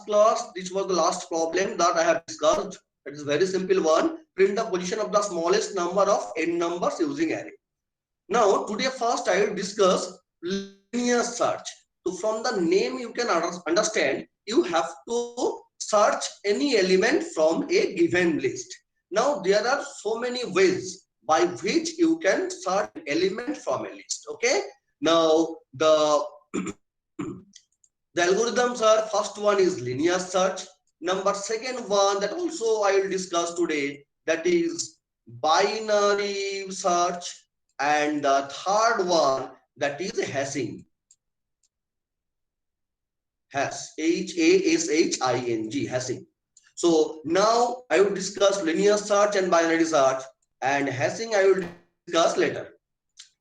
class, this was the last problem that I have discussed. It is very simple one. Print the position of the smallest number of n numbers using array. Now, today first I will discuss linear search. So from the name you can understand, you have to search any element from a given list. Now, there are so many ways by which you can search an element from a list. Okay. Now, the algorithms are, first one is linear search. Number second one that also I will discuss today, that is binary search, and the third one that is hashing. Hashing, hashing. So now I will discuss linear search and binary search, and hashing I will discuss later.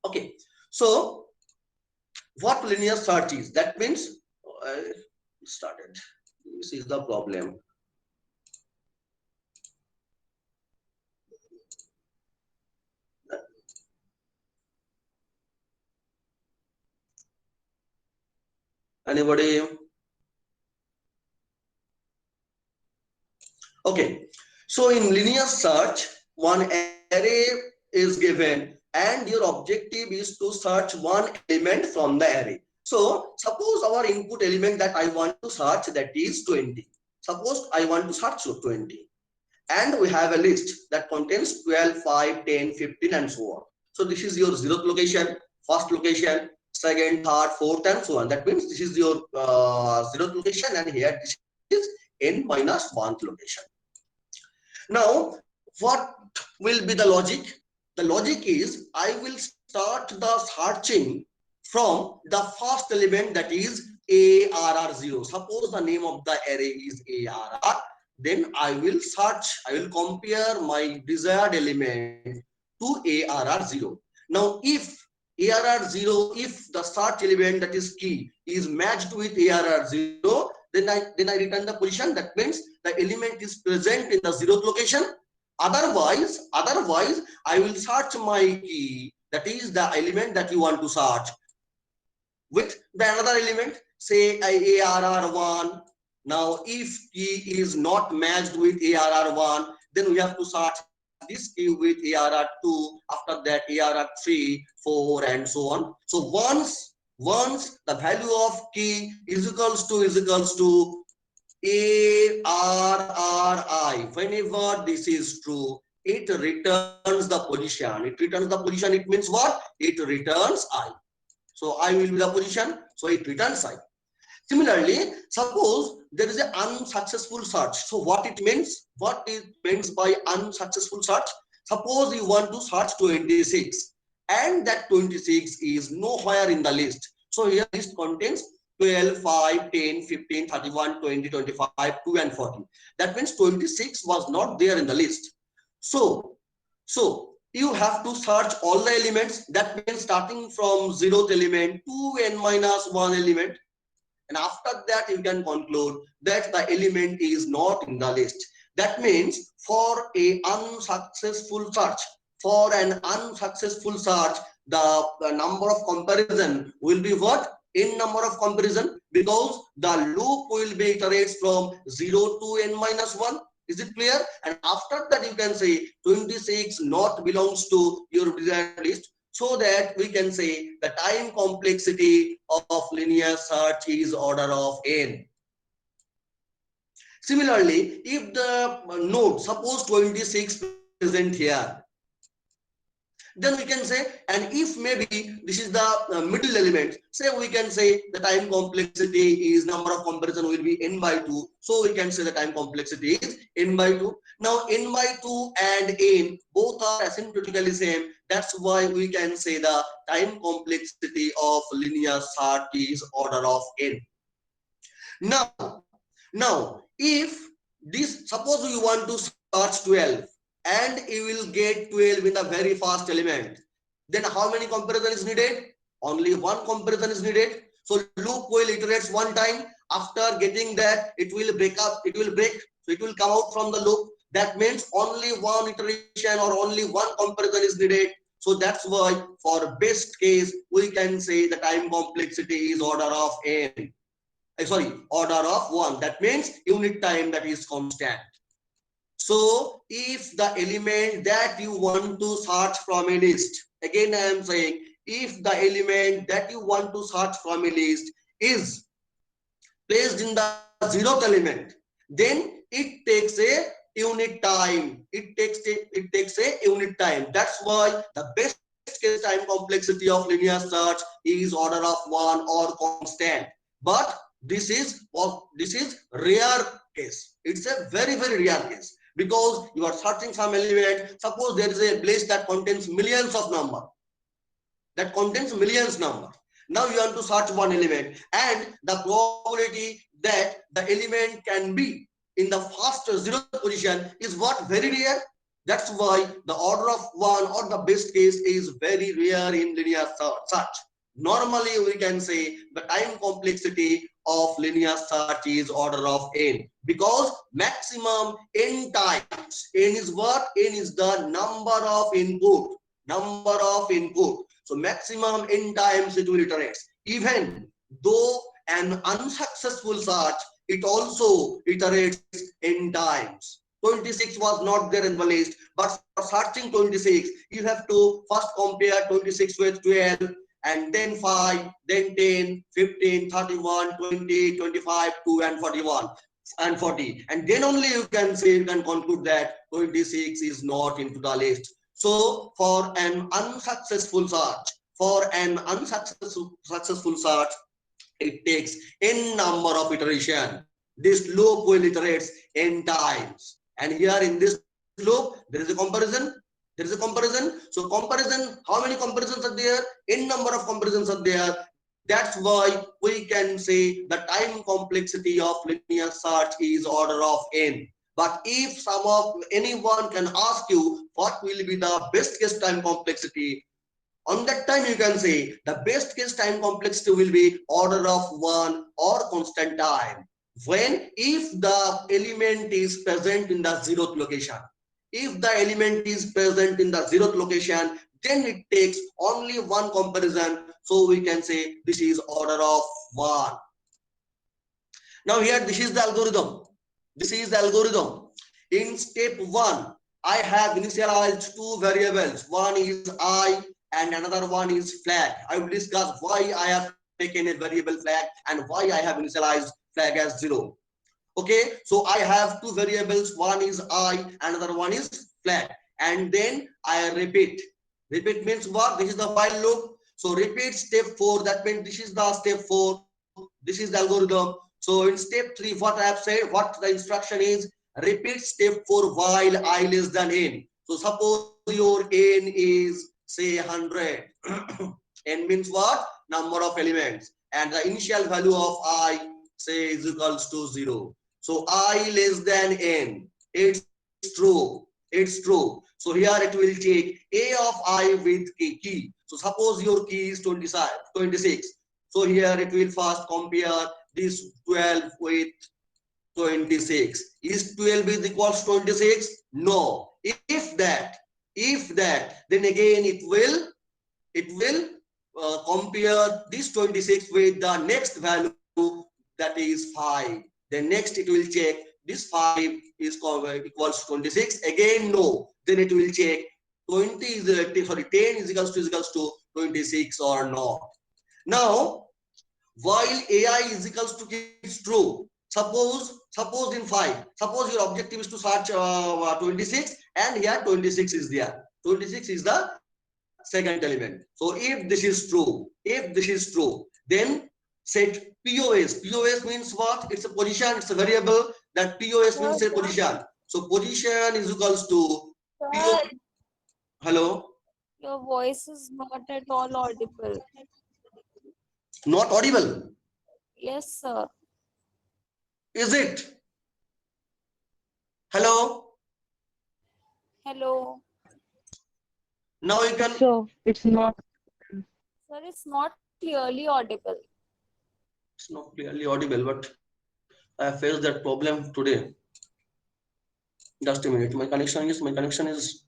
Okay. So what linear search is? That means I started. This is the problem. Anybody? Okay. So in linear search, one array is given and your objective is to search one element from the array. So suppose our input element that I want to search, that is 20. Suppose I want to search 20. And we have a list that contains 12, 5, 10, 15 and so on. So this is your 0th location, first location, second, third, fourth and so on. That means this is your 0th location, and here this is n minus 1th location. Now what will be the logic? The logic is I will start the searching from the first element, that is ARR0. Suppose the name of the array is ARR, then I will search, I will compare my desired element to ARR0. Now if ARR0, if the search element, that is key, is matched with ARR0, then I return the position. That means the element is present in the 0th location. Otherwise I will search my key, that is the element that you want to search, with the another element, say ARR1. Now if key is not matched with ARR1, then we have to search this key with ARR2, after that ARR3, 4 and so on. So once the value of key is equals to ARRI, whenever this is true, it returns the position. It means what? It returns I. So I will be the position, so it returns I. Similarly, suppose there is an unsuccessful search. So what it means? What it means by unsuccessful search? Suppose you want to search 26 and that 26 is nowhere in the list. So here list contains 12, 5, 10, 15, 31, 20, 25, 2 and 14. That means 26 was not there in the list. So you have to search all the elements. That means starting from 0th element to n minus 1 element. And after that you can conclude that the element is not in the list. That means for an unsuccessful search, the number of comparison will be what? N number of comparison, because the loop will be iterates from 0 to n minus 1. Is it clear? And after that you can say 26 not belongs to your desired list, so that we can say the time complexity of linear search is order of n. Similarly, if the node, suppose 26 present here, then we can say, and if maybe this is the middle element, say we can say the time complexity is, number of comparison will be n by 2. So we can say the time complexity is n by 2. Now n by 2 and n both are asymptotically same. That's why we can say the time complexity of linear search is order of n. Now if this, suppose you want to search 12 and you will get 12 in the very first element, then how many comparison is needed? Only one comparison is needed. So loop will iterates one time. After getting that, it will break, so it will come out from the loop. That means only one iteration or only one comparison is needed. So that's why for best case we can say the time complexity is order of n. sorry, order of 1. That means unit time that is constant. So if the element that you want to search from a list, again I am saying, if the element that you want to search from a list is placed in the 0th element, then it takes a unit time. It takes a unit time. That's why the best case time complexity of linear search is order of 1 or constant. But this is rare case. It's a very rare case, because you are searching some element. Suppose there is a list that contains millions of number, number. Now you want to search one element, and the probability that the element can be in the first 0th position is what? Very rare. That's why the order of 1 or the best case is very rare in linear search. Normally we can say the time complexity of linear search is order of n, because maximum n times. N is what? N is the number of input. So maximum n times it will iterate. Even though an unsuccessful search, it also iterates n times. 26 was not there in the list, but for searching 26, you have to first compare 26 with 12, and then 5, then 10, 15, 31, 20, 25, 2, and 41 and 40, and then only you can say, you can conclude that 26 is not into the list. So for an unsuccessful search, successful search, it takes n number of iteration. This loop will iterate n times, and here in this loop there is a comparison. So comparison, how many comparisons are there? N number of comparisons are there. That's why we can say the time complexity of linear search is order of n. But if anyone can ask you what will be the best case time complexity, on that time you can say the best case time complexity will be order of 1 or constant time. When? If the element is present in the 0th location. If the element is present in the 0th location, then it takes only one comparison. So we can say this is order of 1. Now here, this is the algorithm. In step 1, I have initialized two variables. One is I and another one is flag. I will discuss why I have taken a variable flag and why I have initialized flag as 0. Okay, so I have two variables. One is I, another one is flag. And then I repeat. Repeat means what? This is the while loop. So repeat step 4. That means this is the step 4. This is the algorithm. So in step 3, what I have said, what the instruction is, repeat step 4 while I less than n. So suppose your n is say 100. N means what? Number of elements. And the initial value of I say is equals to 0. So I less than n. It's true. So here it will take a of I with key. So suppose your key is 26. So here it will first compare this 12 with 26. Is 12 is equals 26? No. If that, then again it will compare this 26 with the next value, that is 5. Then next it will check this 5 is equals 26. Again no. Then it will check 20 is 10 is equals to 26 or not. Now while AI is equals to is true, suppose in 5, suppose your objective is to search 26, and here 26 is there. 26 is the second element. So if this is true, then set POS means what? It's a position, it's a variable. That POS means a position. So position is equals to PO. Sir, Hello? your voice is not at all audible. Not audible. Yes, sir. Is it? Hello? Hello. Now you can. So it's not. Sir, it's not clearly audible. It's not clearly audible, but I faced that problem today. Just a minute. My connection is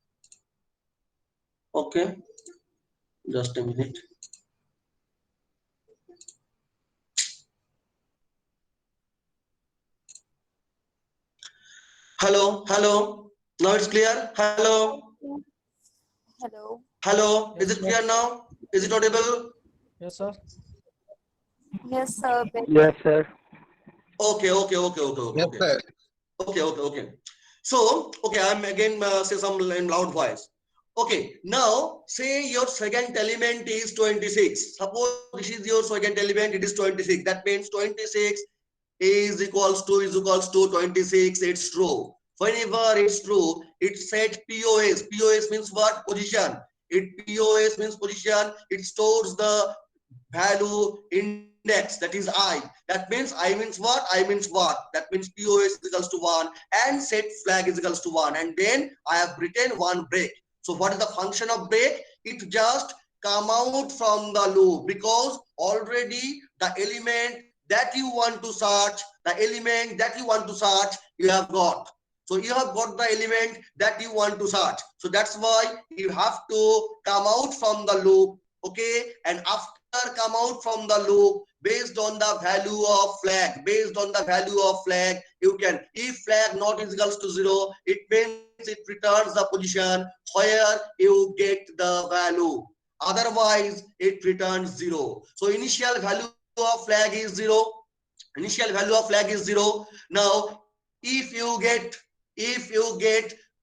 okay. Just a minute. Hello, hello. Now it's clear. Hello, Hello. hello. Is Yes, it sir. clear now? Is it audible? Yes, sir. Yes, sir. Yes, sir. Okay, okay, okay, okay, okay, Yes, okay, sir. okay, okay, okay. So, okay, I'm again say some in loud voice. Okay, now say your second element is 26. Suppose this is your second element, it is 26. That means 26 is equals to 26. It's true. Whenever it's true, it set POS. POS means what? Position. It POS means position. It stores the value index, that is I. That means I means what? I means what? That means POS is equals to 1 and set flag is equals to 1. And then I have written one break. So what is the function of break? It just come out from the loop because already the element that you want to search, the element that you want to search, you have got. So you have got the element that you want to search. So that's why you have to come out from the loop. Okay, and after come out from the loop, based on the value of flag, based on the value of flag, you can, if flag not is equals to 0, it means it returns the position where you get the value. Otherwise it returns 0. So initial value of flag is 0. Initial value of flag is 0. Now if you get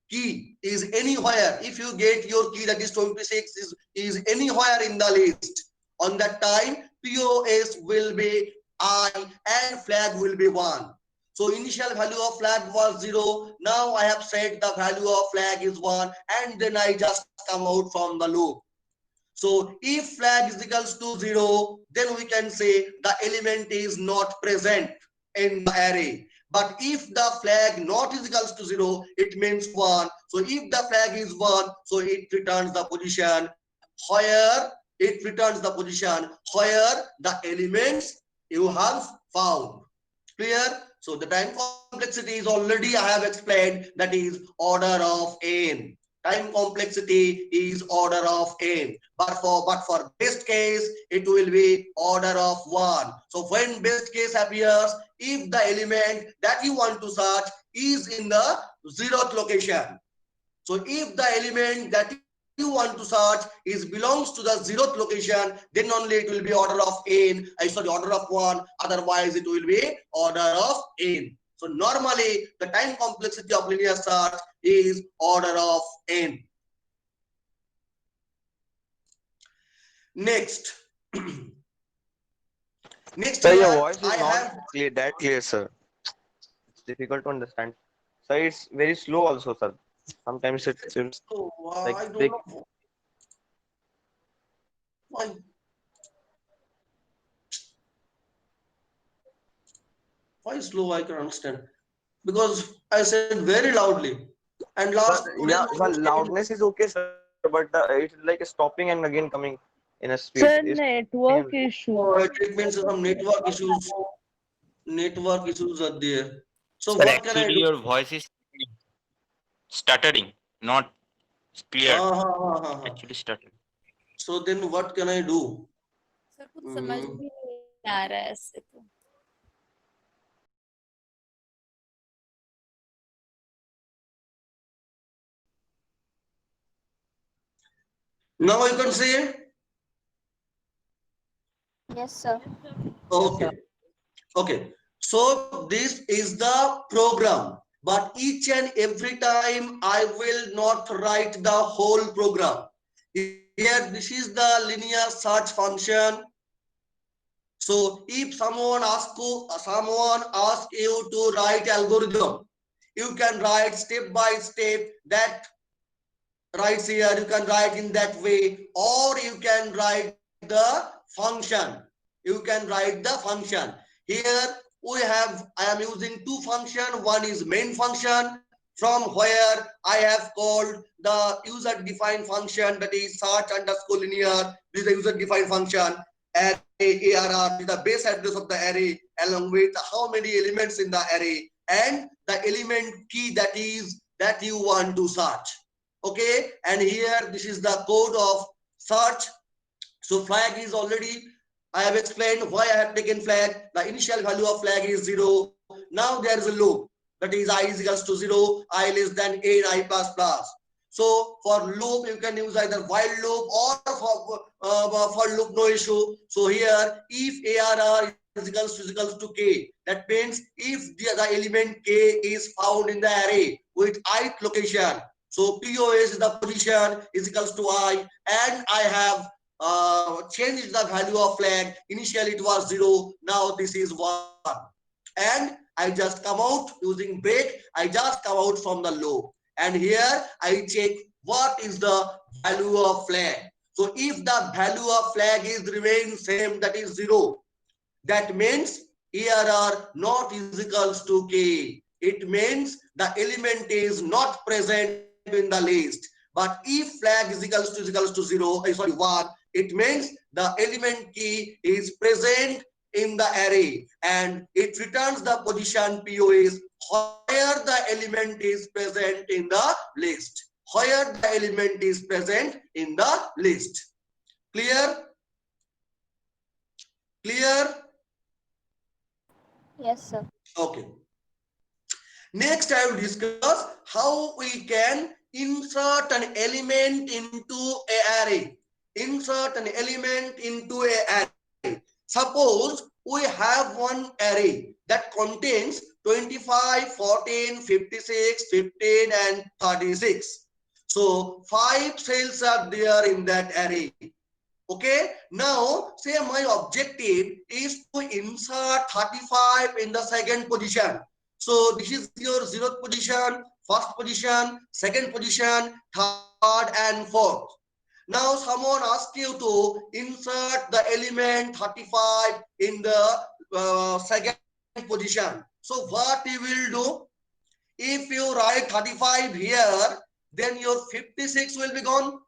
key is anywhere, if you get your key that is 26 is anywhere in the list, on that time POS will be I and flag will be 1. So initial value of flag was 0. Now I have set the value of flag is 1 and then I just come out from the loop. So if flag is equals to 0, then we can say the element is not present in the array. But if the flag not is equals to 0, it means 1. So if the flag is 1, so it returns the position where the elements you have found. Clear? So the time complexity is already I have explained, that is order of n. Time complexity is order of n. But for best case, it will be order of 1. So when best case appears, if the element that you want to search is in the 0th location. So if the element that you want to search is belongs to the 0th location, then only it will be order of n. Order of 1. Otherwise, it will be order of n. So normally, the time complexity of linear search is order of n. Next, next Sir, your here voice I is not have. clear, that clear, sir. It's difficult to understand. Sir, it's very slow also, sir. Sometimes it seems Oh, like I don't break. know why. Why slow? I can understand because I said very loudly. And last Sir, today's yeah, my sir, question. loudness is okay, sir, but it's like stopping and again coming in a speed. Sir, It's network issue. Oh, it means some network issues. Network issues are there. So Sir, what can I actually, do? your voice is stuttering, not clear. हाँ हाँ हाँ हाँ हाँ. Actually, stuttering. So then what can I do? Sir कुछ समझ Hmm. भी नहीं आ रहा है ऐसे तो. Now you can see. Yes, sir. Okay. Okay. So this is the program. But each and every time I will not write the whole program. Here, this is the linear search function. So if someone asks you to write algorithm, you can write step by step that writes here. You can write in that way, or you can write the function. You can write the function. Here I am using two functions. One is main function, from where I have called the user defined function, that is search underscore linear. This is the user defined function. Array ARR is the base address of the array along with how many elements in the array and the element key that you want to search. Okay, and here this is the code of search. So flag is already, I have explained why I have taken flag. The initial value of flag is 0. Now there is a loop. that is I is equals to 0, I less than a, I plus plus. So for loop you can use either while loop or for loop, no issue. So here if ARR is equals to k, that means if the element k is found in the array with ith location, so POS is the position is equals to I, and I have changed the value of flag. Initially it was 0, now this is 1, and I just come out using break. I just come out from the loop, and here I check what is the value of flag. So if the value of flag is remain same, that is 0, that means ARR not is equals to k. It means the element is not present in the list. But if flag is equals to 0, sorry 1, it means the element key is present in the array, and it returns the position POS where the element is present in the list. Where the element is present in the list. Clear? Clear? Yes, sir. Okay. Next, I will discuss how we can insert an element into an array. Insert an element into an array. Suppose we have one array that contains 25, 14, 56, 15 and 36. So 5 cells are there in that array. Okay, now say my objective is to insert 35 in the second position. So this is your 0th position, first position, second position, third and fourth. Now someone asks you to insert the element 35 in the second position. So what you will do? If you write 35 here, then your 56 will be gone.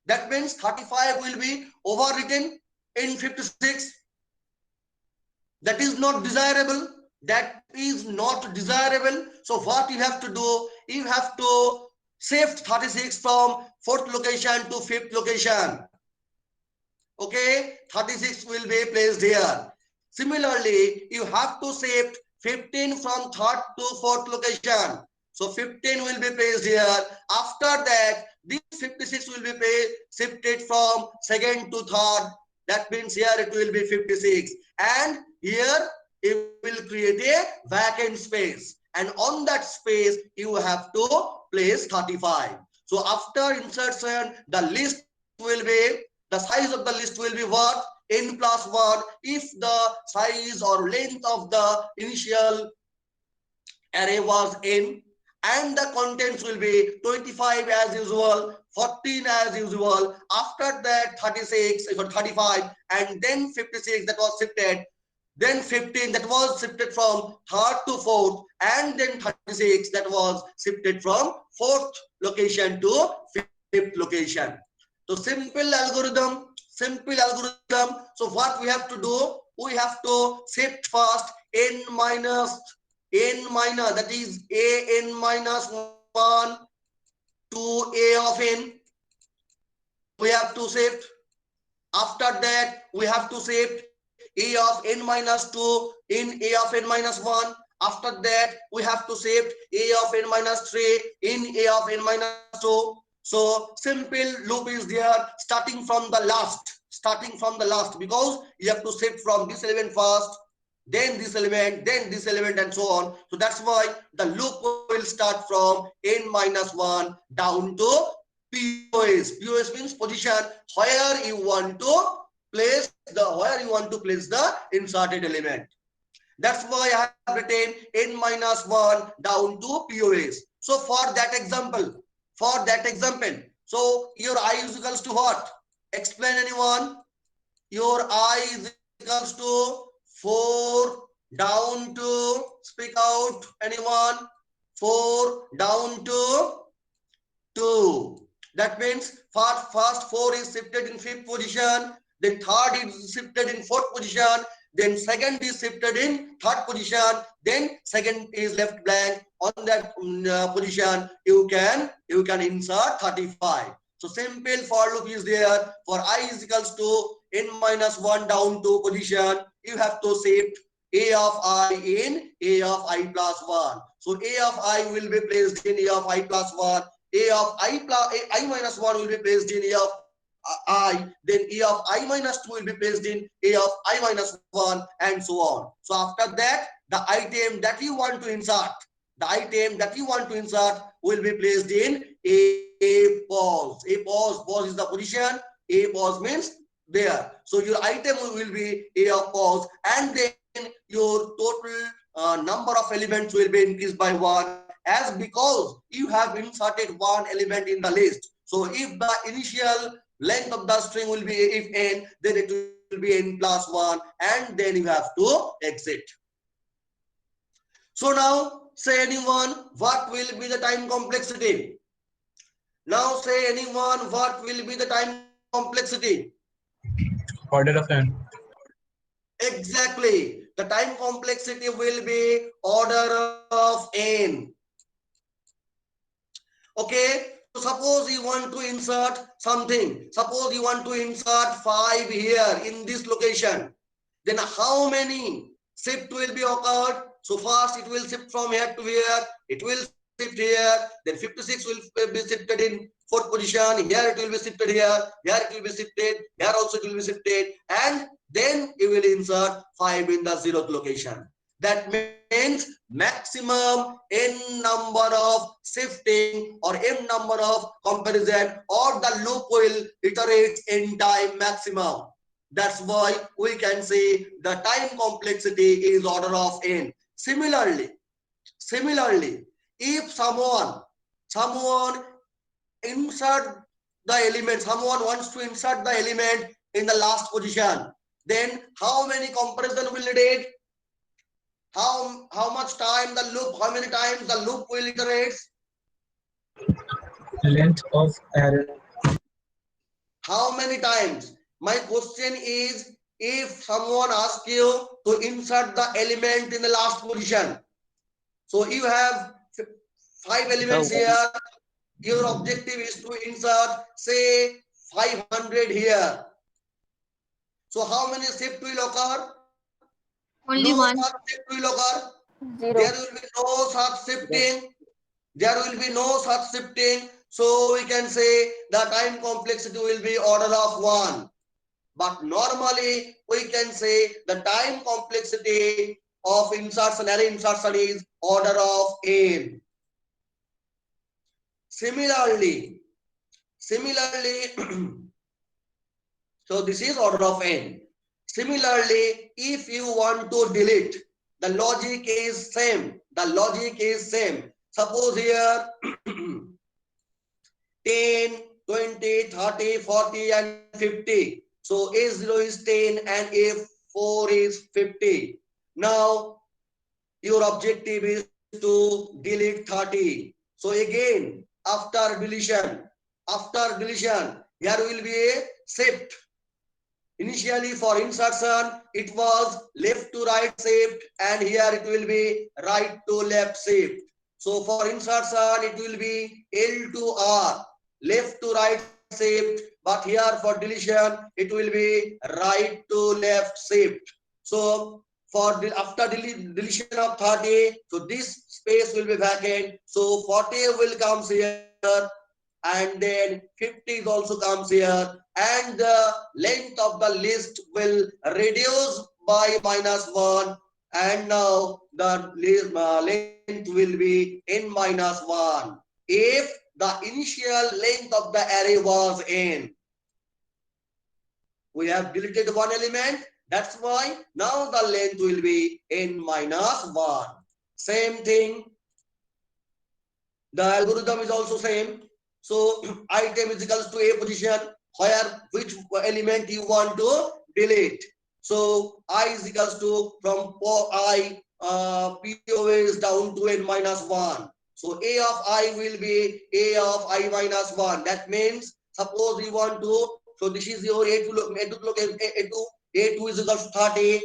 That means 35 will be overwritten in 56. That is not desirable. That is not desirable. So what you have to do, you have to shift 36 from 4th location to 5th location. Okay, 36 will be placed here. Similarly, you have to shift 15 from 3rd to 4th location. So 15 will be placed here. After that, this 56 will be shifted from 2nd to 3rd. That means here it will be 56. And here it will create a vacant space. And on that space, you have to place 35. So after insertion, the list will be, the size of the list will be what? N plus 1. If the size or length of the initial array was n, and the contents will be 25 as usual, 14 as usual, after that 36, 35, and then 56 that was shifted, then 15 that was shifted from 3rd to 4th, and then 36 that was shifted from 4th location to 5th location. So simple algorithm. So what we have to do, we have to shift first n minus, that is a n minus 1 to a of n. We have to shift. After that, we have to shift a of n minus 2 in a of n minus 1. After that, we have to shift a of n minus 3 in a of n minus 2. So simple loop is there, starting from the last, because you have to shift from this element first, then this element, and so on. So that's why the loop will start from n minus 1 down to POS. POS means position, where you want to place the inserted element. That's why I have written n minus 1 down to POS. So for that example, so your I is equals to what? Explain anyone. Your I is equals to 4 down to, speak out anyone, 4 down to 2. That means first 4 is shifted in 5th position, then 3rd is shifted in 4th position, then 2nd is shifted in 3rd position, then 2nd is left blank. On that position, you can insert 35. So simple for loop is there. For I is equals to n minus 1 down to position, you have to shift A of I in A of I plus 1. So A of I will be placed in A of I plus 1. A of I plus I minus 1 will be placed in A of I. Then A of I minus 2 will be placed in A of I minus 1, and so on. So after that, the item that you want to insert, will be placed in a pause. Pause is the position. A pause means there. So your item will be A of pause, and then your total number of elements will be increased by 1, as because you have inserted one element in the list. So if the initial length of the string will be if n, then it will be n plus 1, and then you have to exit. So now say anyone, what will be the time complexity? Now say anyone, what will be the time complexity? Order of n. Exactly. The time complexity will be order of n. Okay. So suppose you want to insert something. Suppose you want to insert 5 here in this location. Then how many shift will be occurred? So first it will shift from here to here. It will shift here. Then 56 will be shifted in 4th position. Here it will be shifted here. Here it will be shifted. Here also it will be shifted. And then you will insert 5 in the 0th location. That means maximum n number of shifting or n number of comparison, or the loop will iterate in time maximum. That's why we can say the time complexity is order of n. Similarly, if someone insert the element, someone wants to insert the element in the last position, then how many comparison will it take? How much time the loop, how many times the loop will iterate? Length of array. How many times? My question is, if someone asks you to insert the element in the last position, so you have 5 elements here, your objective is to insert say 500 here. So how many shift will occur? Only No one. such shift will occur. 0. There will be no such shifting. There will be no such shifting. So we can say the time complexity will be order of 1. But normally we can say the time complexity of insertion, array insertion, is order of n. Similarly, so this is order of n. Similarly, if you want to delete, the logic is same. Suppose here 10, 20, 30, 40, and 50. So A0 is 10 and A4 is 50. Now your objective is to delete 30. So again, after deletion, here will be a shift. Initially for insertion, it was left to right shift, and here it will be right to left shift. So for insertion, it will be L to R, left to right shift, but here for deletion, it will be right to left shift. So for after deletion of 30, so this space will be vacant. So 40 will comes here, and then 50 also comes here, and the length of the list will reduce by -1, and now the length will be n minus 1 if the initial length of the array was n. We have deleted one element, that's why now the length will be n minus 1. Same thing, the algorithm is also same. So item is equals to a position, where which element you want to delete. So I is equals to from I POS down to n minus 1. So a of I will be a of I minus 1. That means suppose we want to, so this is your A2 is equals to 30.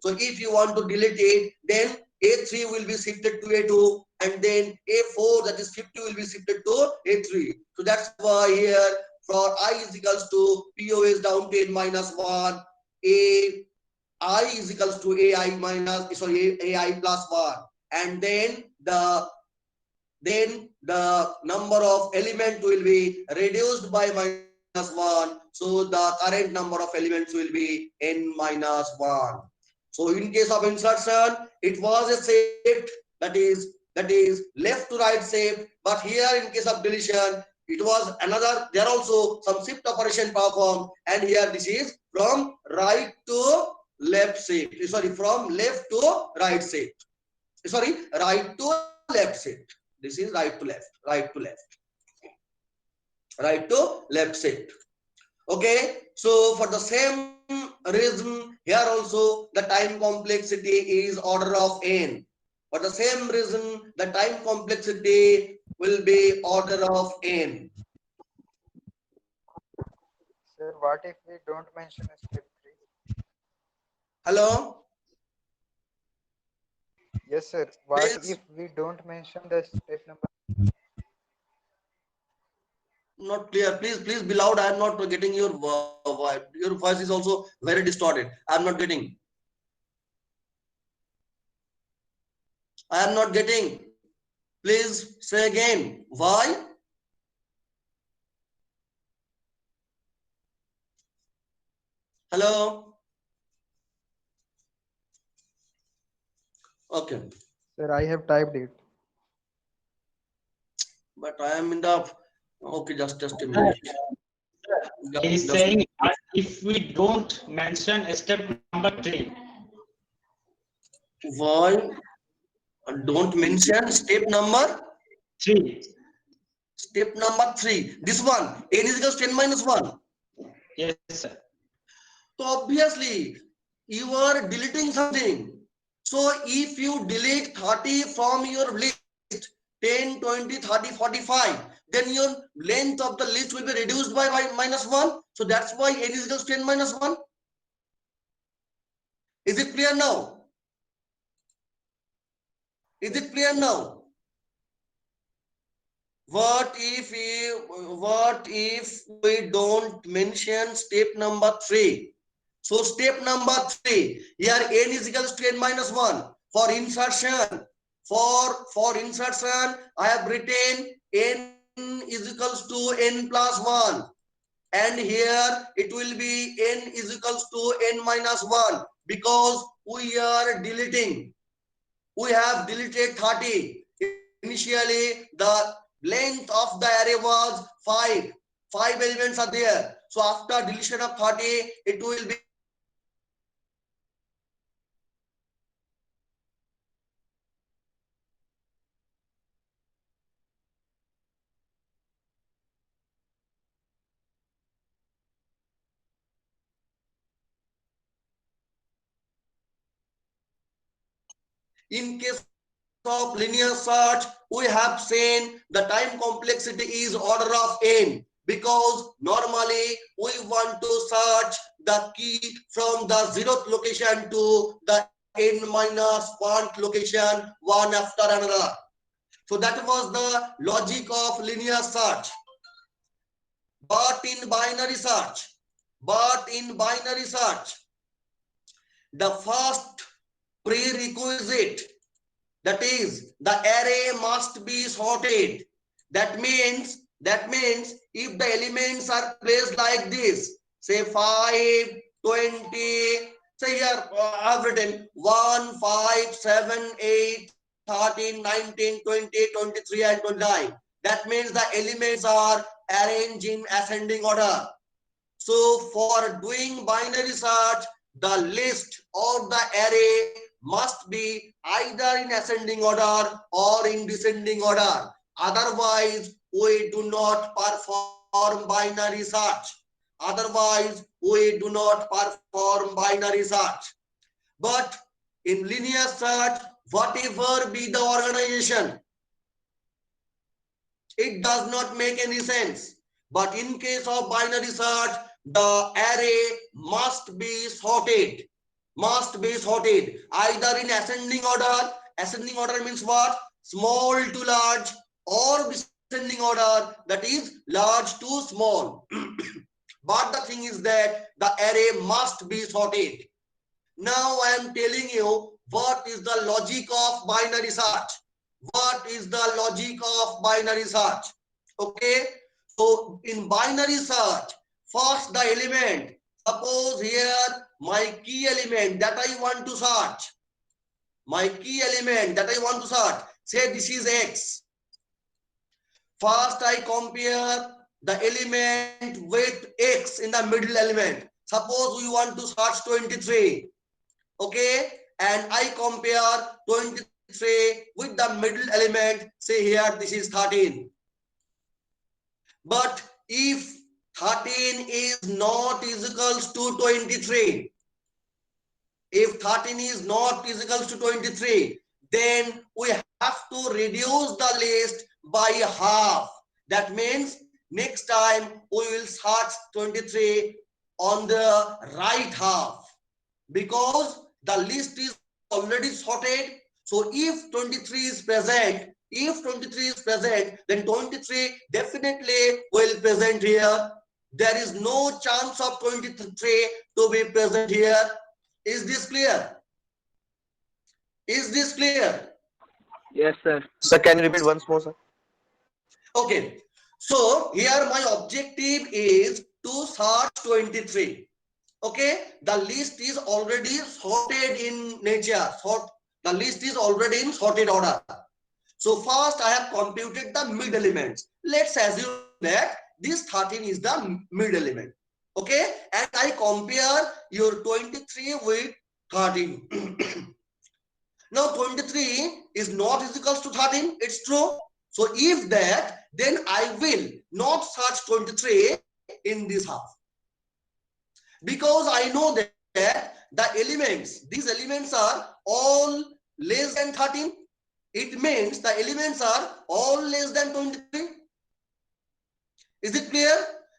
So if you want to delete it, then A3 will be shifted to A2, and then A4, that is 50, will be shifted to A3. So that's why here for I is equals to POS down to n minus 1, A I is equals to ai minus, sorry, ai plus 1, and then the number of element will be reduced by minus 1. So the current number of elements will be n minus 1. So in case of insertion, it was a shift, that is left to right shift. But here in case of deletion, it was another. There also some shift operation performed, and here this is from right to left shift. Sorry, from left to right shift. Sorry, right to left shift. This is right to left, right to left, right to left shift. Okay, so for the same reason, here also the time complexity is order of n. For the same reason, the time complexity will be order of n. Sir, what if we don't mention step 3? Hello? Yes, sir. What Please, if we don't mention the step number? not clear. Please be loud. I am not getting your voice. Your voice is also very distorted. I am not getting. I am not getting. Please say again. Why? Hello? Okay. Sir, I have typed it. But I am in the. Okay, just a minute. He's Just- saying if we don't mention step number 3. Why? Don't mention step number 3. Step number 3. This one. N is equals to n minus 1. Yes, sir. So obviously you are deleting something. So if you delete 30 from your list, 10, 20, 30, 45, then your length of the list will be reduced by minus 1. So that's why n is equals to n minus 1. Is it clear now? Is it clear now? What if we don't mention step number 3? So step number 3, here n is equals to n minus 1. For insertion, for insertion, I have written n is equals to n plus 1. And here it will be n is equals to n minus 1, because we are deleting. We have deleted 30. Initially, the length of the array was 5. 5 elements are there. So after deletion of 30, it will be in case of linear search, we have seen the time complexity is order of n, because normally we want to search the key from the 0th location to the n minus 1th location, one after another. So that was the logic of linear search. But in binary search, the first prerequisite, that is the array must be sorted. That means if the elements are placed like this, say 5, 20, say here I have written 1, 5, 7, 8, 13, 19, 20, 23 and 29. That means the elements are arranged in ascending order. So for doing binary search, the list or the array must be either in ascending order or in descending order. Otherwise, we do not perform binary search. Otherwise, we do not perform binary search. But in linear search, whatever be the organization, it does not make any sense. But in case of binary search, the array must be sorted. Must be sorted either in ascending order. Ascending order means what? Small to large, or descending order, that is large to small. But the thing is that the array must be sorted. Now I am telling you what is the logic of binary search. What is the logic of binary search? Okay. So in binary search, first the element. Suppose here my key element that I want to search. My key element that I want to search. Say this is X. First I compare the element with X in the middle element. Suppose we want to search 23. Okay, and I compare 23 with the middle element. Say here this is 13. But if 13 is not is equals to 23, if 13 is not is equals to 23, then we have to reduce the list by half. That means next time we will search 23 on the right half, because the list is already sorted. So if 23 is present, then 23 definitely will present here. There is no chance of 23 to be present here. Is this clear? Is this clear? Yes, sir. Sir, can you repeat once more, sir? Okay. So here my objective is to search 23. Okay, the list is already sorted in nature. The list is already in sorted order. So first I have computed the mid elements. Let's assume that this 13 is the mid element. Okay, and I compare your 23 with 13. Now 23 is not is equals to 13. It's true. So if that, then I will not search 23 in this half, because I know that the elements, these elements are all less than 13. It means the elements are all less than 23. Is it clear?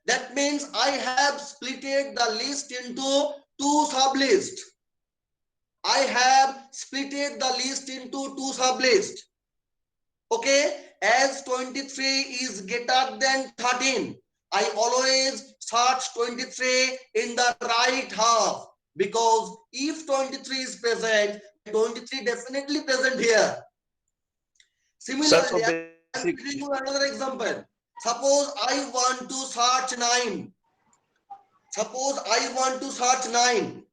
That means I have splitted the list into two sublists. I have splitted the list into two sublists. Okay, as 23 is greater than 13, I always search 23 in the right half, because if 23 is present, 23 definitely present here. Similarly, I will give you another example. Suppose I want to search 9. Suppose I want to search 9.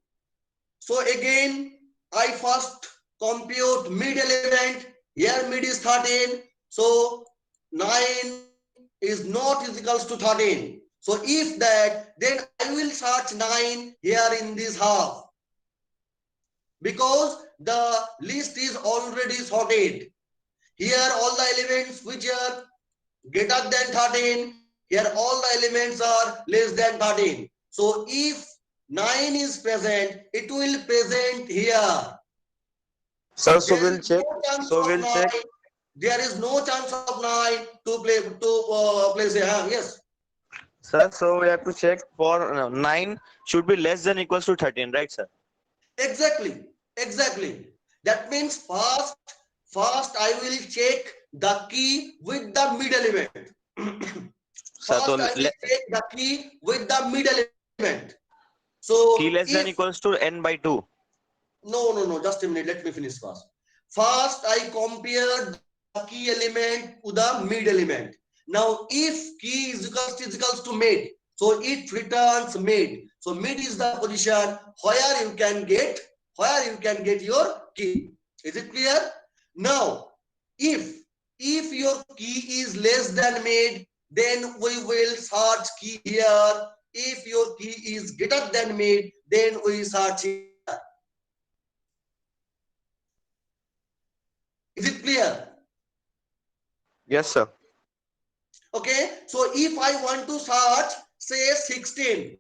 So again, I first compute mid element. Here mid is 13. So 9 is not is equals to 13. So if that, then I will search 9 here in this half, because the list is already sorted. Here all the elements which are greater than 13, here all the elements are less than 13. So if 9 is present, it will present here. Sir, so we'll check. There is no chance of 9 to place here. Yes. Sir, so we have to check for 9 should be less than equals to 13, right, sir? Exactly. Exactly. That means first I will check the key with the mid element. First I will check the key with the mid element. So key less than equals to n by 2. No. Just a minute. Let me finish first. First, I compare the key element to the mid element. Now, if key is equals to mid, so it returns mid. So mid is the position where you can get your key. Is it clear? Now, if your key is less than mid, then we will search key here. If your key is greater than mid, then we search here. Is it clear? Yes, sir. Okay. So if I want to search, say 16.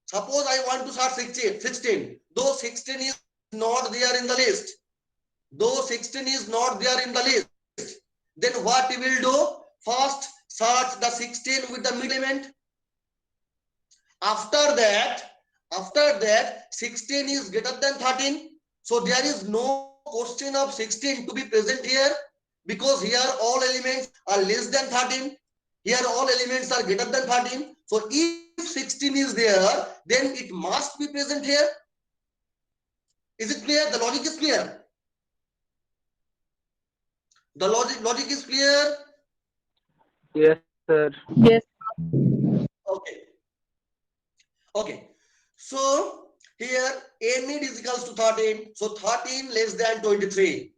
Suppose I want to search 16. Though 16 is not there in the list. Then what we will do? First, search the 16 with the mid element. After that, 16 is greater than 13. So there is no question of 16 to be present here, because here all elements are less than 13. Here all elements are greater than 13. So if 16 is there, then it must be present here. Is it clear? The logic is clear. The logic is clear. Yes, sir. Yes. Okay. Okay. So here A mid is equals to 13. So 13 less than 23.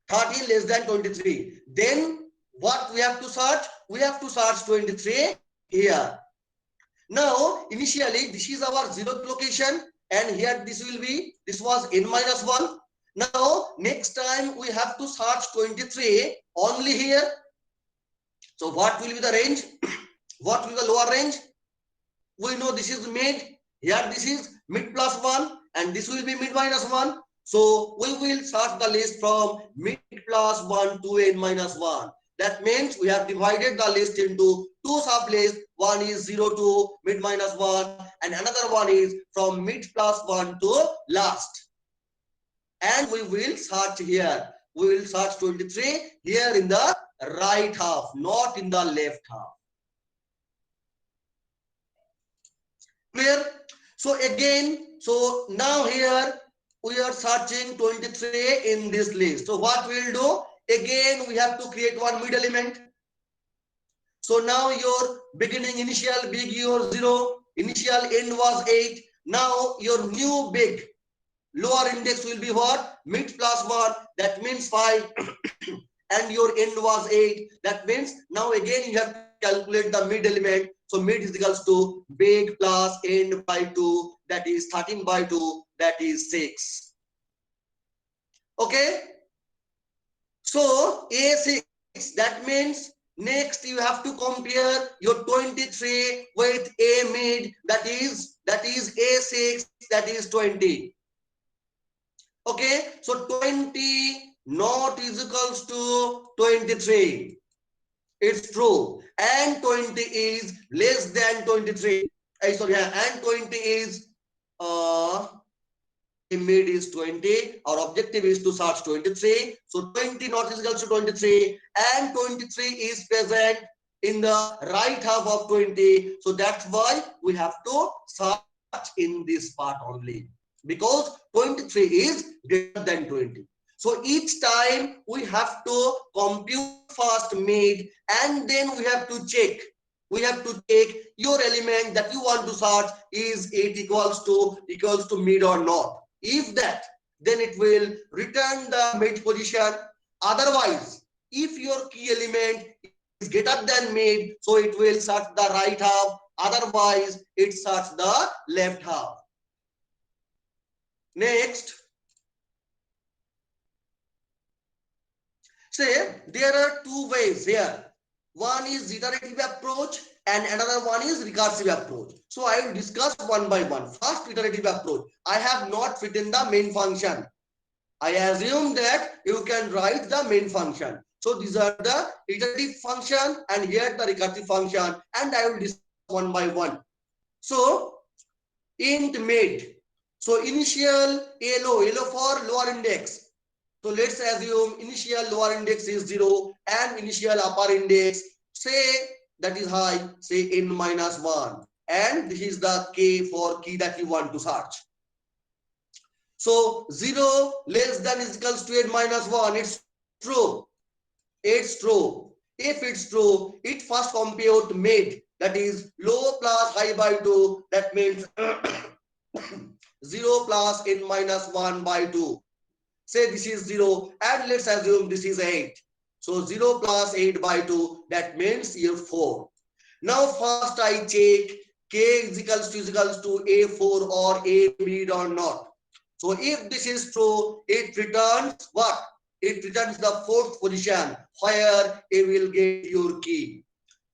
13 less than 23. Then what we have to search? We have to search 23 here. Now, initially, this is our 0th location, and here this will be, this was n minus 1. Now, next time we have to search 23 only here. So, what will be the range? What will be the lower range? We know this is mid. Here, this is mid plus 1, and this will be mid minus 1. So, we will search the list from mid plus 1 to n minus 1. That means we have divided the list into two sub-lists. One is 0 to mid minus 1, and another one is from mid plus 1 to last. And we will search here. We will search 23 here in the right half, not in the left half. Clear? So again, so now here we are searching 23 in this list. So what we'll do? Again, we have to create one mid element. So now your beginning initial big, your 0, initial end was 8. Now your new big lower index will be what? Mid plus 1, that means 5. And your end was 8. That means now again you have to calculate the mid element. So mid is equals to big plus end by 2, that is 13 by 2, that is 6. Okay? So A6, that means next you have to compare your 23 with A mid, that is A6, that is 20. Okay, so 20 not is equals to 23. It's true. And 20 is less than 23. And 20 is mid is 20. Our objective is to search 23. So 20 not is equals to 23, and 23 is present in the right half of 20. So that's why we have to search in this part only, because 23 is greater than 20. So each time we have to compute first mid, and then we have to check. We have to check your element that you want to search, is it equals to mid or not. If that, then it will return the mid position. Otherwise, if your key element is greater than mid, so it will search the right half. Otherwise, it search the left half. Next, say there are two ways here. One is iterative approach and another one is recursive approach. So I will discuss one by one. First, iterative approach. I have not written the main function. I assume that you can write the main function. So these are the iterative function and here the recursive function, and I will discuss one by one. So int mid. So initial yellow for lower index. So let's assume initial lower index is 0 and initial upper index, say that is high, say n minus 1. And this is the k for key that you want to search. So 0 less than is equals to n minus 1. It's true. It's true. If it's true, it first compute mid, that is low plus high by 2. That means 0 plus n minus 1 by 2. Say this is 0 and let's assume this is 8. So 0 plus 8 by 2, that means here 4. Now first I check k is equals to A4 or A mid or not. So if this is true, it returns what? It returns the 4th position where A will get your key.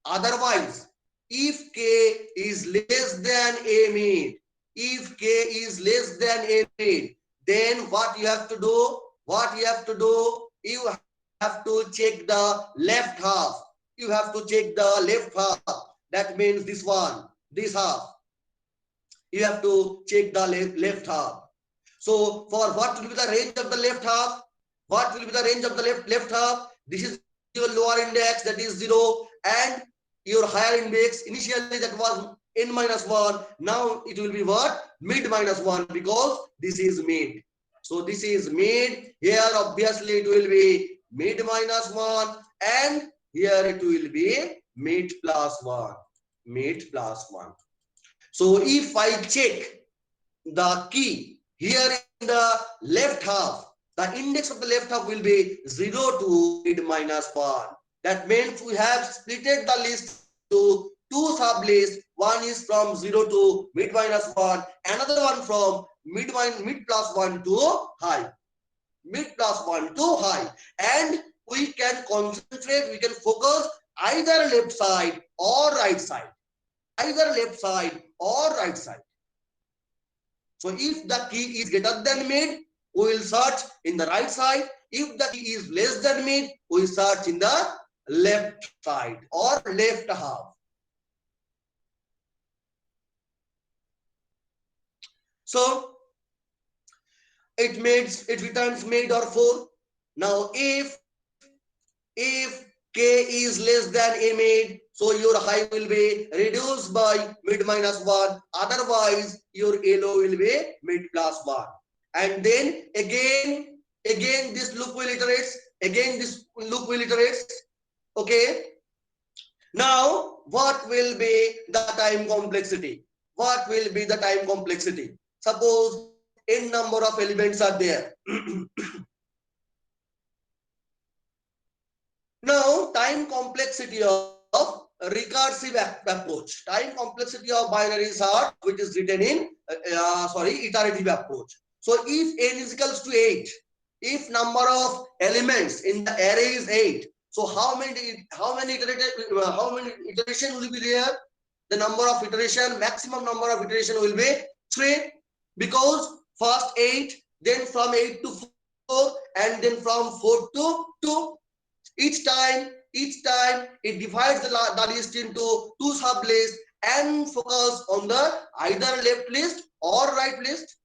Otherwise, if k is less than A mid, if k is less than A mid, then what you have to do? You have to check the left half. You have to check the left half. That means this one, this half. You have to check the left half. So for what will be the range of the left half? What will be the range of the left half? This is your lower index, that is 0, and your higher index, initially that was n minus 1. Now it will be what? Mid minus 1, because this is mid. So this is mid. Here obviously it will be mid minus 1, and here it will be mid plus 1. Mid plus 1. So if I check the key here in the left half, the index of the left half will be 0 to mid minus 1. That means we have splitted the list to two sub lists. One is from 0 to mid minus 1, another one from mid plus 1 to high. Mid plus 1 to high. And we can concentrate, we can focus either left side or right side. Either left side or right side. So if the key is greater than mid, we will search in the right side. If the key is less than mid, we will search in the left side or left half. So it returns mid or 4. Now if k is less than a mid, so your high will be reduced by mid minus 1. Otherwise, your low will be mid plus 1. And then again this loop will iterate. Again this loop will iterate. Okay. Now, what will be the time complexity? What will be the time complexity? Suppose n number of elements are there. Now, time complexity of recursive approach. Time complexity of binary search, which is written in iterative approach. So if n is equals to 8, if number of elements in the array is 8, so how many iteration will be there? The number of iteration, maximum number of iteration will be 3, because first 8, then from 8 to 4, and then from 4 to 2. Each time it divides the list into two sub lists and focus on the either left list or right list.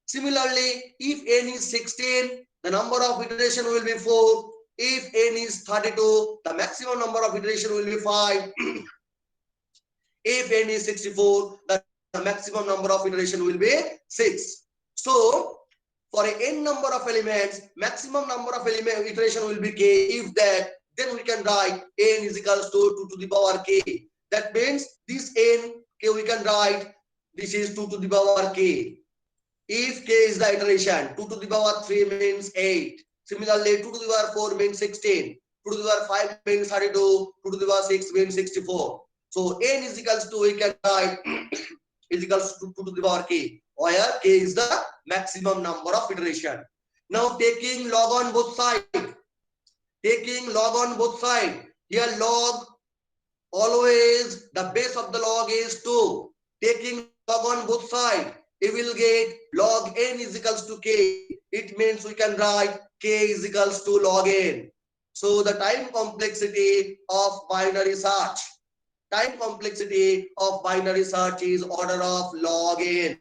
Similarly, if n is 16, the number of iteration will be 4. If n is 32, the maximum number of iteration will be 5. If n is 64, the maximum number of iteration will be 6. So for a n number of elements, maximum number of iteration will be k. If that, then we can write n is equals to 2 to the power k. That means this n k we can write, this is 2 to the power k. If k is the iteration, 2 to the power 3 means 8. Similarly, 2 to the power 4 means 16. 2 to the power 5 means 32. 2 to the power 6 means 64. So n is equals to, we can write is equals to 2 to the power k, where k is the maximum number of iteration. Now taking log on both sides. Taking log on both sides. Here log, always the base of the log is 2. Taking log on both sides, we will get log n is equals to k. It means we can write k is equals to log n. So the time complexity of binary search. Time complexity of binary search is order of log n.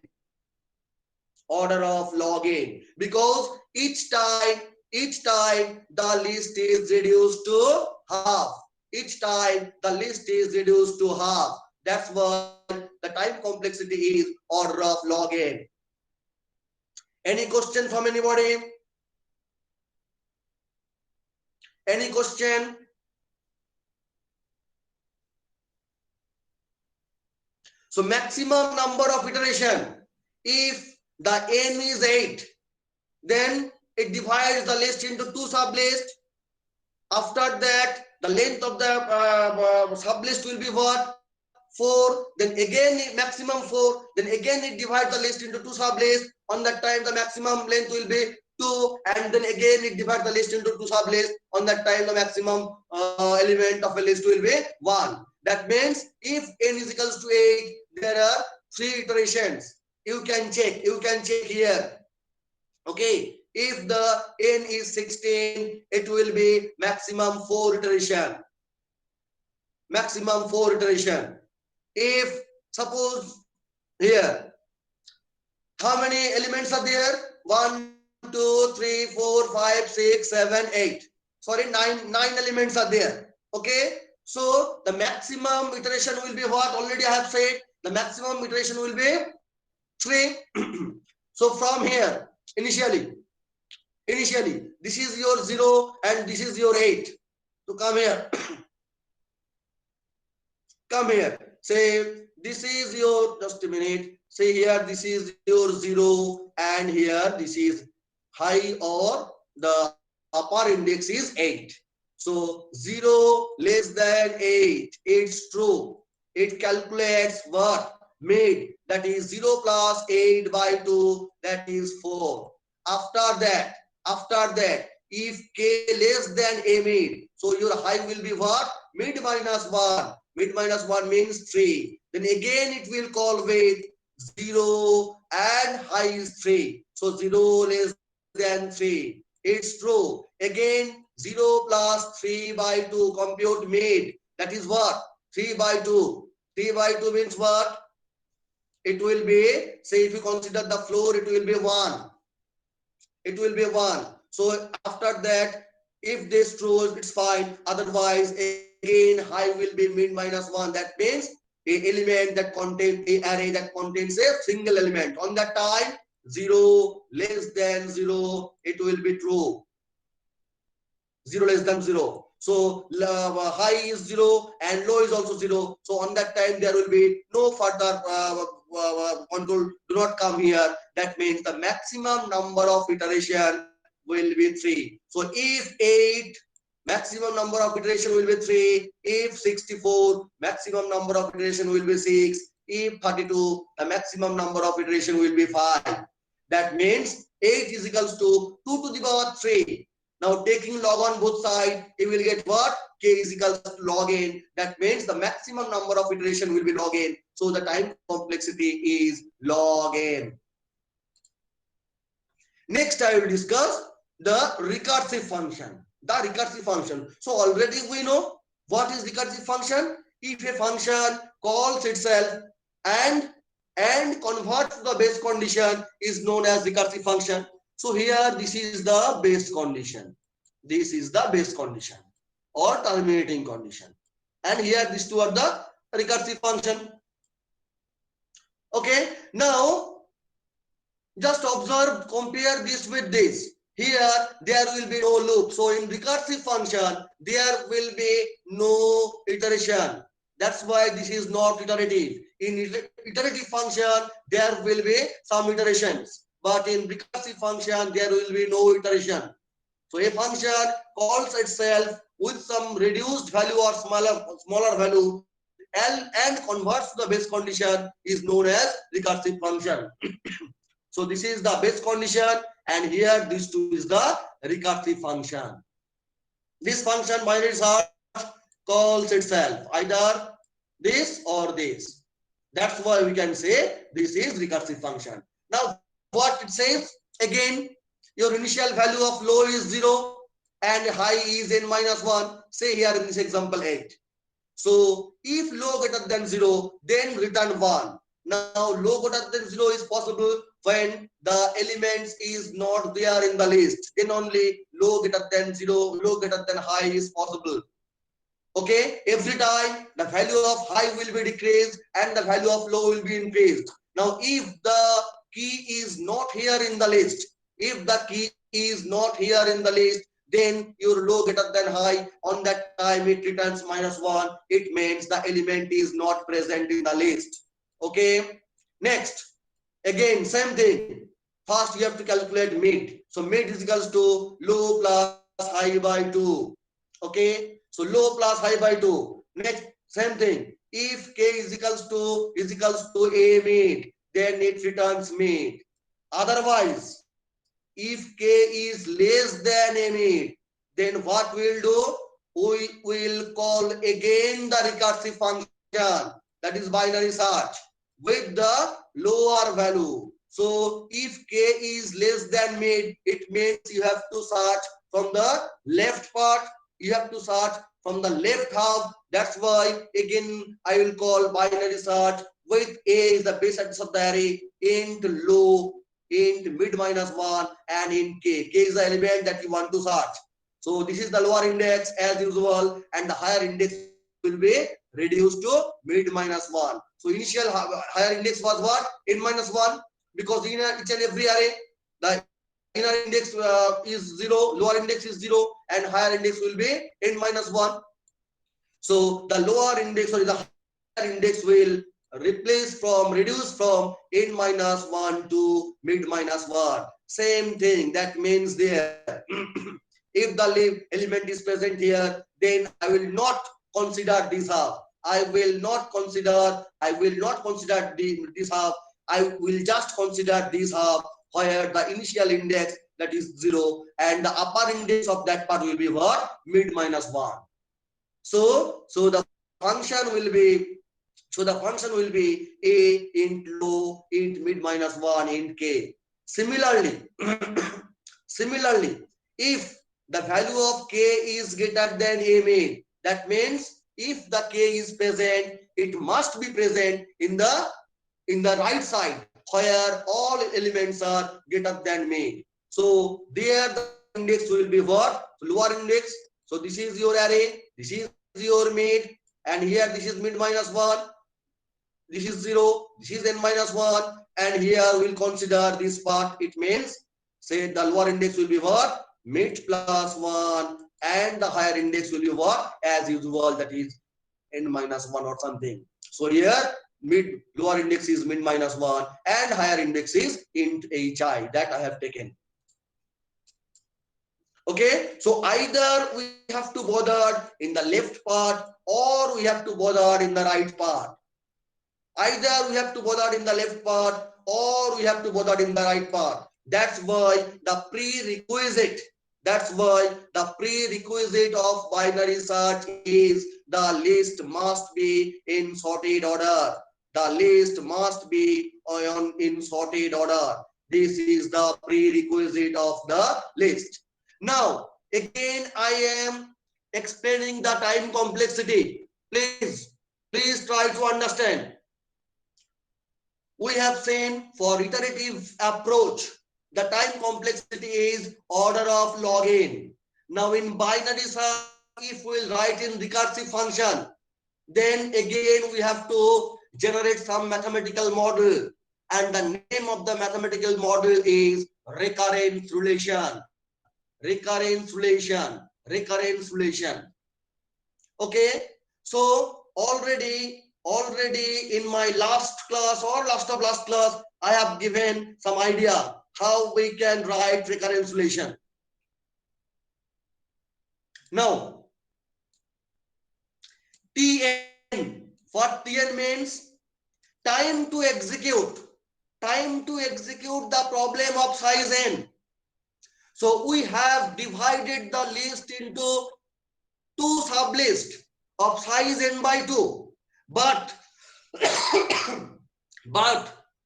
Order of log n. Because each time the list is reduced to half. Each time the list is reduced to half. That's why the time complexity is order of log n. Any question from anybody? Any question? So maximum number of iteration. If the n is 8, then it divides the list into two sublists. After that, the length of the sublist will be what? 4. Then again maximum 4. Then again it divides the list into two sublists. On that time the maximum length will be 2. And then again it divides the list into two sublists. On that time the maximum element of a list will be 1. That means if n is equals to 8, there are 3 iterations. You can check here. Okay. If the n is 16, it will be maximum 4 iteration. Maximum 4 iteration. If suppose here, how many elements are there? 1, 2, 3, 4, 5, 6, 7, 8. Sorry, 9 elements are there. Okay. So the maximum iteration will be what? Already I have said the maximum iteration will be 3. So from here, initially initially. This is your 0 and this is your 8. So come here. Come here. Say this is your, just a minute. Say here this is your 0 and here this is high, or the upper index is 8. So 0 less than 8. It's true. It calculates what? Mid. That is 0 plus 8 by 2. That is 4. After that, if k less than a mid, so your high will be what? Mid minus 1. Mid minus 1 means 3. Then again it will call with 0 and high is 3. So 0 less than 3. It's true. Again 0 plus 3 by 2. Compute mid. That is what? 3 by 2. 3 by 2 means what? It will be, say if you consider the floor, it will be 1. It will be 1. So after that, if this true, it's fine. Otherwise, again, high will be mid minus 1. That means a element that contains a array that contains a single element. On that time, 0 less than 0, it will be true. 0 less than 0. So high is 0 and low is also 0. So on that time, there will be no further control. Do not come here. That means the maximum number of iteration will be 3. So if 8, maximum number of iteration will be 3. If 64, maximum number of iteration will be 6. If 32, the maximum number of iteration will be 5. That means 8 is equals to 2 to the power 3. Now taking log on both sides, it will get what? K is equals to log n. That means the maximum number of iteration will be log n. So the time complexity is log n. Next, I will discuss the recursive function. The recursive function. So already we know what is recursive function. If a function calls itself and converts to the base condition is known as recursive function. So here this is the base condition. This is the base condition or terminating condition. And here these two are the recursive function. Okay. Now just observe, compare this with this. Here there will be no loop. So in recursive function there will be no iteration. That's why this is not iterative. In iterative function there will be some iterations. But in recursive function, there will be no iteration. So a function calls itself with some reduced value or smaller value and converts to the base condition is known as recursive function. So this is the base condition and here this two is the recursive function. This function binary search calls itself either this or this. That's why we can say this is recursive function. Now what it says again, your initial value of low is 0 and high is n minus 1. Say here in this example 8. So if low greater than 0, then return 1. Now low greater than 0 is possible when the elements is not there in the list. Then only low greater than 0, low greater than high is possible. Okay, every time the value of high will be decreased and the value of low will be increased. Now if the key is not here in the list, if the key is not here in the list, then your low greater than high, on that time it returns minus 1. It means the element is not present in the list. Okay, next, again same thing. First you have to calculate mid. So mid is equals to low plus high by 2. Okay, so low plus high by 2. Next, same thing. If k is equals to a mid, then it returns mid. Otherwise, if k is less than a mid, then what we'll do? We will call again the recursive function, that is binary search, with the lower value. So if k is less than mid, it means you have to search from the left part, you have to search from the left half. That's why again I will call binary search with a is the base address of the array, int low, int mid minus 1, and int k. K is the element that you want to search. So this is the lower index as usual, and the higher index will be reduced to mid minus 1. So initial higher index was what? N minus 1, because in each and every array the inner index is 0, lower index is 0, and higher index will be n minus 1. So the lower index or the higher index will reduce from n minus 1 to mid minus 1. Same thing, that means there. If the element is present here, then I will not consider this half. I will not consider this half. I will just consider this half where the initial index, that is 0, and the upper index of that part will be what? Mid minus 1. So the function will be a int low int mid minus 1 int k. Similarly, if the value of k is greater than a mid, that means if the k is present, it must be present in the right side where all elements are greater than mid. So there the index will be what? Lower index. So this is your array, this is your mid, and here this is mid minus 1, this is 0, this is n minus 1, and here we'll consider this part. It means, say, the lower index will be what? Mid plus 1, and the higher index will be what? As usual, that is n minus 1 or something. So here lower index is mid minus 1 and higher index is int hi, that I have taken. Okay, so either we have to bother in the left part or we have to bother in the right part. Either we have to bother in the left part or we have to bother in the right part. That's why the prerequisite of binary search is the list must be in sorted order. The list must be in sorted order. This is the prerequisite of the list. Now, again, I am explaining the time complexity. Please try to understand. We have seen for iterative approach, the time complexity is order of log n. Now in binary search, if we write in recursive function, then again we have to generate some mathematical model, and the name of the mathematical model is recurrence relation. Okay, so already in my last class or last of last class, I have given some idea how we can write recurrence relation. Now, Tn, what Tn means? Time to execute the problem of size n. So we have divided the list into two sublists of size n by 2, but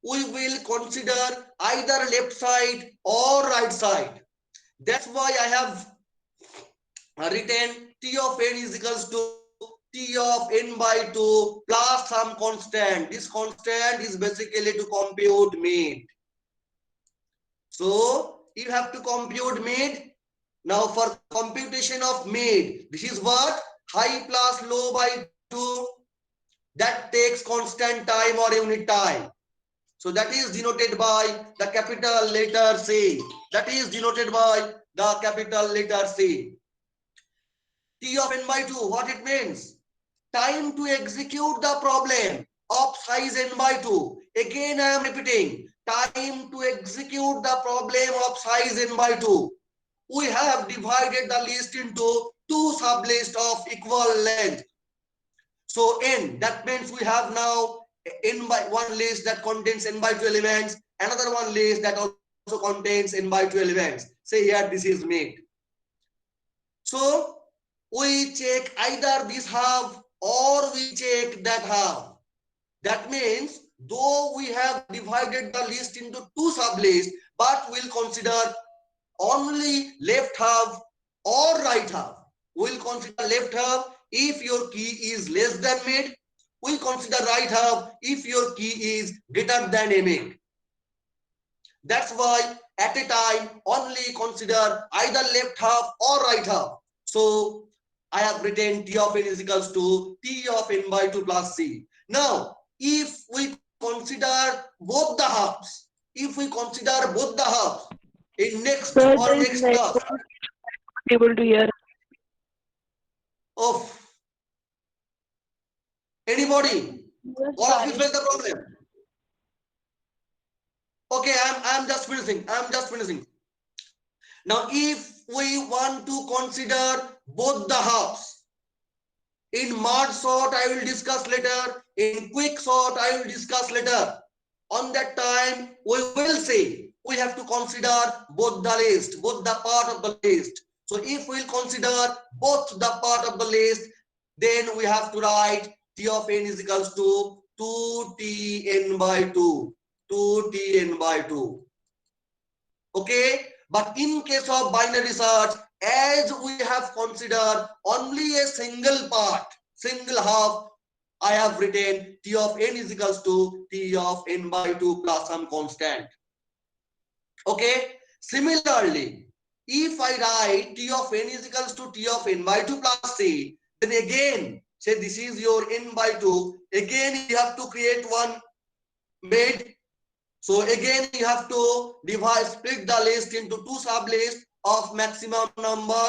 we will consider either left side or right side. That's why I have written T of n is equals to T of n by 2 plus some constant. This constant is basically to compute mid. So you have to compute mid. Now for computation of mid, this is what? High plus low by 2. That takes constant time or unit time. So that is denoted by the capital letter C. T of n by 2, what it means? Time to execute the problem of size n by 2. Again I am repeating, time to execute the problem of size n by 2. We have divided the list into two sublists of equal length. So n, that means we have now n by one list that contains n by 2 elements, another one list that also contains n by 2 elements. Say here this is mid. So we check either this half or we check that half. That means though we have divided the list into two sublists, but we'll consider only left half or right half. We'll consider left half if your key is less than mid. We'll consider right half if your key is greater than a mid. That's why at a time only consider either left half or right half. So I have written T of n is equals to T of n by 2 plus C. Now, if we consider both the halves, in next Sir, or there is next class. network able to hear. Of anybody, Yes, all of you Sahil. face the problem. Okay, I'm just finishing. I'm just finishing. Now, if we want to consider both the halves, in merge sort I will discuss later, in quick sort I will discuss later. On that time, we will say we have to consider both the list, both the part of the list. So if we'll consider both the part of the list, then we have to write T of n is equals to 2Tn by 2, 2Tn by 2. Okay, but in case of binary search, as we have considered only a single part, single half, I have written T of n is equals to T of n by 2 plus some constant. Okay, similarly, if I write T of n is equals to T of n by 2 plus c, then again, say this is your n by 2, again you have to create one made. So again, you have to split the list into two sublists of maximum number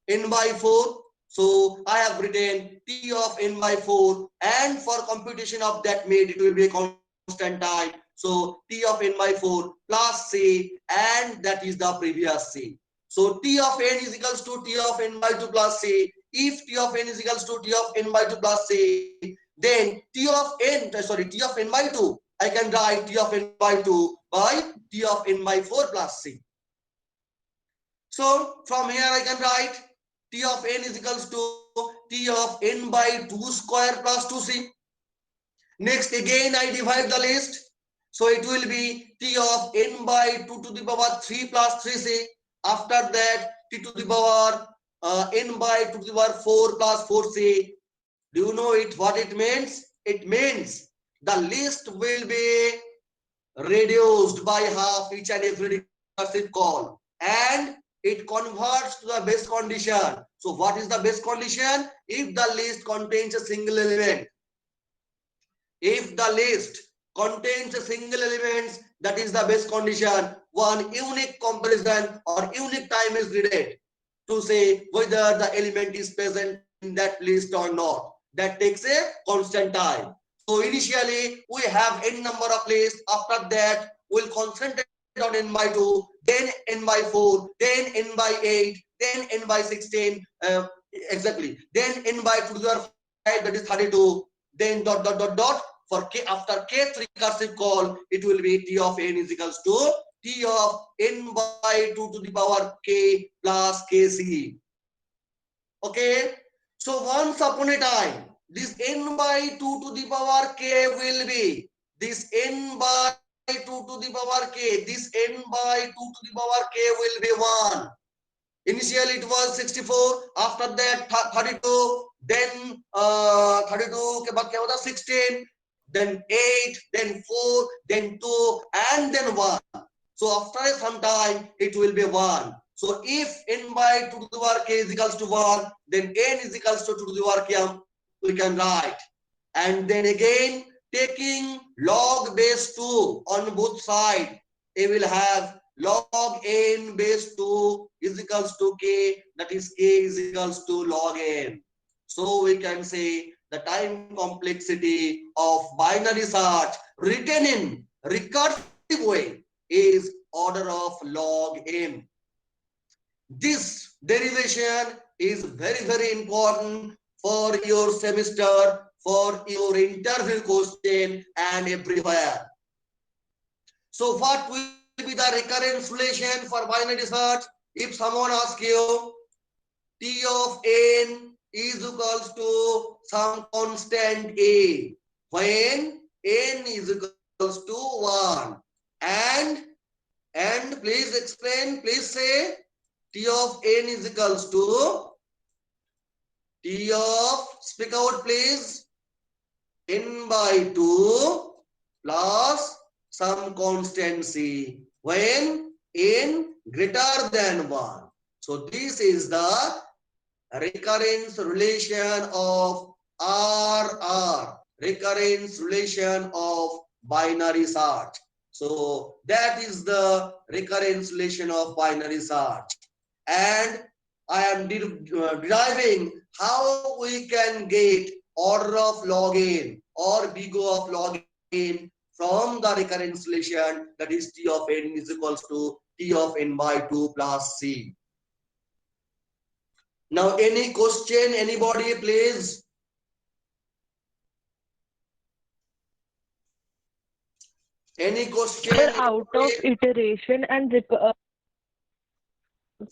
n by 4. So I have written T of n by 4, and for computation of that made, it will be a constant time. So T of n by 4 plus C, and that is the previous C. So T of n is equals to T of n by 2 plus C. If T of n is equals to T of n by 2 plus C, then T of n by 2, I can write T of n by 2 by T of n by 4 plus C. So from here I can write T of n is equals to T of n by 2 square plus 2C. Next again I divide the list. So it will be T of n by 2 to the power 3 plus 3C. After that T to the power n by 2 to the power 4 plus 4C. Do you know what it means? It means the list will be reduced by half each and every recursive call, and it converts to the base condition. So what is the base condition? If the list contains a single element, if the list contains a single element, that is the base condition. One unique comparison or unique time is needed to say whether the element is present in that list or not. That takes a constant time. So initially we have n number of lists. After that we'll concentrate on n by 2, then n by 4, then n by 8, then n by 16, exactly, then n by 2 to the 5, that is 32, then dot dot dot dot. For k, after kth recursive call, it will be T of n is equals to T of n by 2 to the power k plus kc. Okay, so once upon a time, this n by 2 to the power k will be this n by 2 to the power k, this n by 2 to the power k will be 1. Initially it was 64, after that 32, then 32 के बाद क्या होता 16, then 8, then 4, then 2, and then 1. So after some time it will be 1. So if n by 2 to the power k is equals to 1, then n is equals to 2 to the power k we can write. And then again taking log base 2 on both sides, it will have log n base 2 is equals to k, that is k is equals to log n. So we can say the time complexity of binary search written in recursive way is order of log n. This derivation is very, very important for your semester, for your interview question and everywhere. So what will be the recurrence relation for binary search? If someone asks you T of n is equals to some constant a, when n is equals to 1, and please explain, please say T of n is equals to T of, speak out please, n by 2 plus some constant c when n greater than 1. So this is the recurrence relation of RR, recurrence relation of binary search. So that is the recurrence relation of binary search. And I am deriving how we can get order of log n or big O of log n from the recurrence relation, that is T of n is equals to T of n by 2 plus C. Now, any question, anybody, please? Any question? Sir, out of iteration and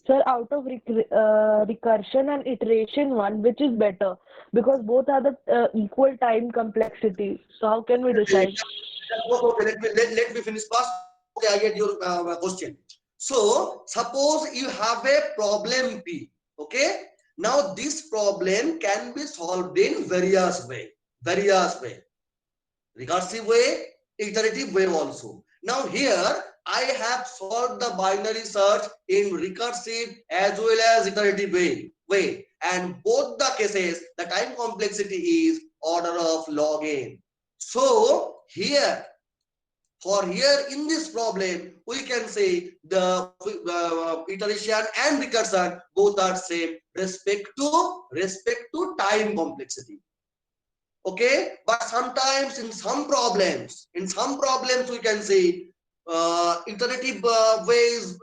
sir, out of recursion and iteration one, which is better? Because both are the equal time complexity. So how can we decide? Okay, let me finish first. Okay, I get your question. So, suppose you have a problem P. Okay. Now, this problem can be solved in various way. Recursive way, iterative way also. Now, here I have solved the binary search in recursive as well as iterative way. And both the cases, the time complexity is order of log n. So, here in this problem, we can say the iteration and recursion both are same respect to time complexity. Okay, but sometimes in some problems we can say iterative ways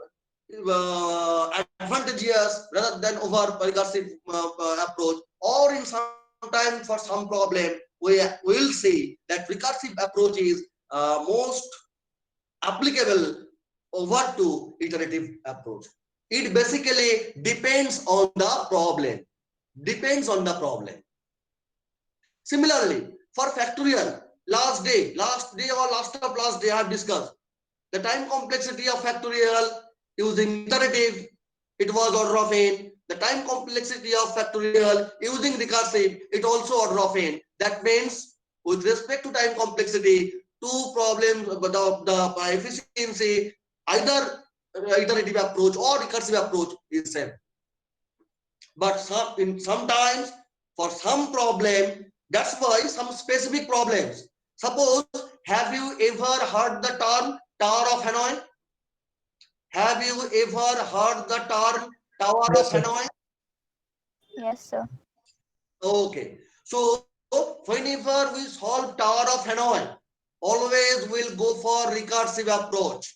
advantageous rather than over recursive approach, or in sometimes for some problem we will see that recursive approach is most applicable over to iterative approach. It basically depends on the problem. Similarly, for factorial, last day or last I have discussed the time complexity of factorial using iterative, it was order of n. The time complexity of factorial using recursive, it also order of n. That means with respect to time complexity, two problems, the efficiency, either iterative approach or recursive approach is same. But sometimes for some problem, that's why some specific problems. Suppose, have you ever heard the term Tower of Hanoi? Have you ever heard the term Tower of Hanoi? Yes, sir. Okay. So whenever we solve Tower of Hanoi, always we'll go for recursive approach.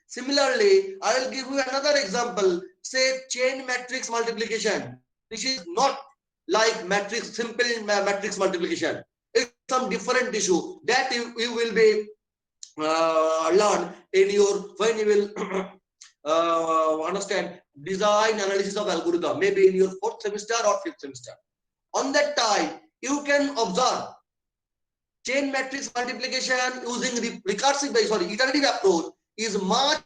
Similarly, I will give you another example. Say chain matrix multiplication. This is not like simple matrix multiplication. It's some different issue that you will be learn in your when you will understand design analysis of algorithm, maybe in your 4th semester or 5th semester. On that time, you can observe chain matrix multiplication using iterative approach is much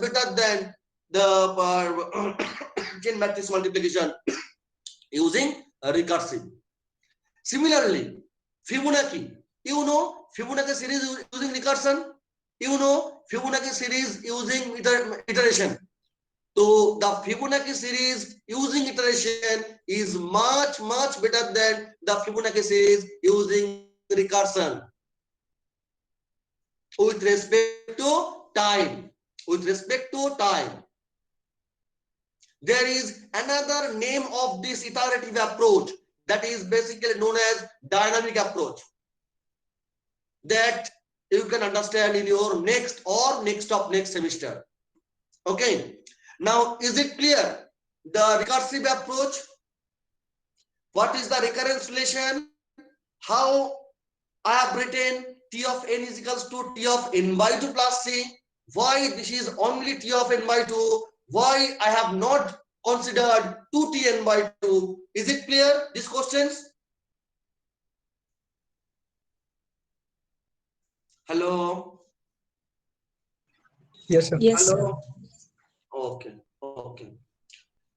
better than the chain matrix multiplication using recursive. Similarly, Fibonacci, you know Fibonacci series using recursion, you know Fibonacci series using iteration. So the Fibonacci series using iteration is much better than the Fibonacci series using recursion with respect to time. There is another name of this iterative approach that is basically known as dynamic approach, that you can understand in your next semester. Okay, now is it clear the recursive approach? What is the recurrence relation? How I have written T of n is equals to T of n by 2 plus C. Why this is only T of n by 2? Why I have not considered 2Tn by 2? Is it clear, these questions? Hello? Yes, sir. Yes, sir. Hello? Okay.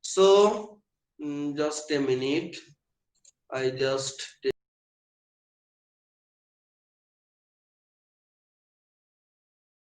So, just a minute. I just